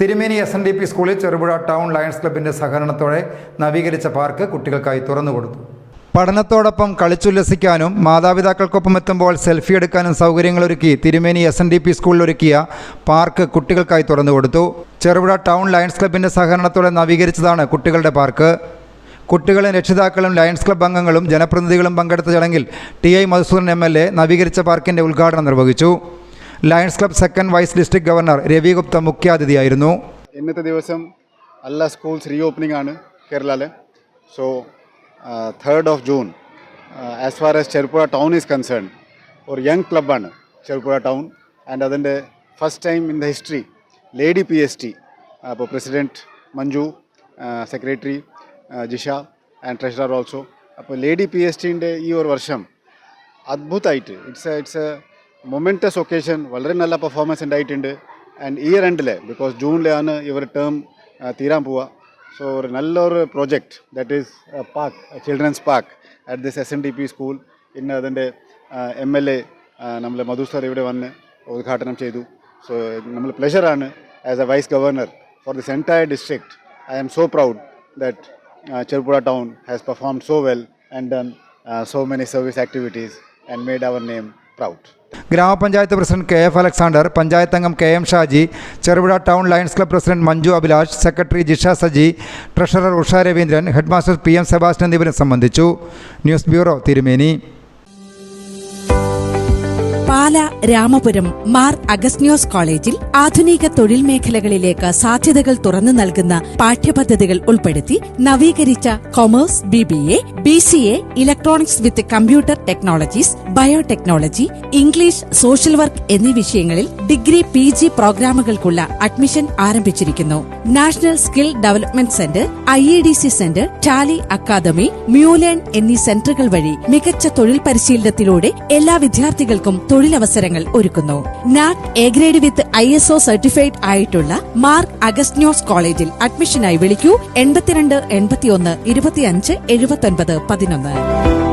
തിരുമേനി SNDP സ്കൂളിൽ Cherupuzha town lions ക്ലബിൻ്റെ സഹകരണത്തോടെ നവീകരിച്ച പാർക്ക് കുട്ടികൾക്കായി തുറന്നുകൊടുത്തു. പഠനത്തോടൊപ്പം കളിച്ചുല്ലസിക്കാനും മാതാപിതാക്കൾക്കൊപ്പം എത്തുമ്പോൾ സെൽഫി എടുക്കാനും സൗകര്യങ്ങളൊരുക്കി തിരുമേനി SNDP സ്കൂളിൽ ഒരുക്കിയ പാർക്ക് കുട്ടികൾക്കായി തുറന്നുകൊടുത്തു. ചെറുപുഴ ടൗൺ ലയൺസ് ക്ലബിൻ്റെ സഹകരണത്തോടെ നവീകരിച്ചതാണ് കുട്ടികളുടെ പാർക്ക്. കുട്ടികളും രക്ഷിതാക്കളും ലയൺസ് ക്ലബ് അംഗങ്ങളും ജനപ്രതിനിധികളും പങ്കെടുത്ത ചടങ്ങിൽ TI മധുസൂദൻ MLA നവീകരിച്ച പാർക്കിൻ്റെ ഉദ്ഘാടനം നിർവഹിച്ചു. Lions club second vice district governor Ravi Gupta മുഖ്യാതിഥിയായിരുന്നു. ഇന്നത്തെ ദിവസം എല്ലാ സ്കൂൾസ് റീഓപ്പണിംഗ് ആണ് കേരളയിലെ. So 3rd of June as far as Cherupuzha town is concern ഒരു യങ് ക്ലബ്ബാണ് ചെറുപുഴ ടൗൺ. ആൻഡ് അതിൻ്റെ first time in the history lady PST, അപ്പോൾ president Manju, secretary Jisha and treasurer also. അപ്പോൾ ലേഡി PSTൻ്റെ ഈ ഒരു വർഷം അദ്ഭുതമായിട്ട് ഇറ്റ്സ് എ മൊമെൻറ്റസ് ഒക്കേഷൻ, വളരെ നല്ല പെർഫോമൻസ് ഉണ്ടായിട്ടുണ്ട്. ആൻഡ് ഇയർ എൻഡിൽ ബിക്കോസ് ജൂണിലാണ് ഇവർ ടേം തീരാൻ പോവുക. സോ ഒരു നല്ലൊരു project that is park, children's park at this SNDP school. ഇന്ന് അതിൻ്റെ MLA നമ്മൾ മധു സർ ഇവിടെ വന്ന് ഉദ്ഘാടനം ചെയ്തു. സോ നമ്മൾ പ്ലഷറാണ് as a vice governor for this entire district. I am so proud that Cherupura town has performed so well and done so many service activities and made our name proud. ഗ്രാമപഞ്ചായത്ത് president KF Alexander, panchayat അംഗം KM Shaji, Cherupuzha town lions club president Manju Abhilash, secretary Jisha Saji, treasurer Usha Raveendran, headmaster PM Sebastian എന്നിവരും സംബന്ധിച്ചു. News bureau, തിരുമേനി. പാല Ramapuram Mar Agustinos കോളേജിൽ ആധുനിക തൊഴിൽ മേഖലകളിലേക്ക് സാധ്യതകൾ തുറന്നു നൽകുന്ന പാഠ്യപദ്ധതികൾ ഉൾപ്പെടുത്തി നവീകരിച്ച commerce, BBA, BCA, electronics with computer technologies, biotechnology, English, social work എന്നീ വിഷയങ്ങളിൽ ഡിഗ്രി PG പ്രോഗ്രാമുകൾക്കുള്ള അഡ്മിഷൻ ആരംഭിച്ചിരിക്കുന്നു. National skill development centre, IEDC centre, tally academy, Mulearn എന്നീ സെന്ററുകൾ വഴി മികച്ച തൊഴിൽ പരിശീലനത്തിലൂടെ എല്ലാ വിദ്യാർത്ഥികൾക്കും തൊഴിലവസരങ്ങൾ ഒരുക്കുന്നു. NAC A grade with ISO certified ആയിട്ടുള്ള മാർ അഗസ്റ്റിനോസ് കോളേജിൽ അഡ്മിഷനായി വിളിക്കൂ 82 81 25 79 11.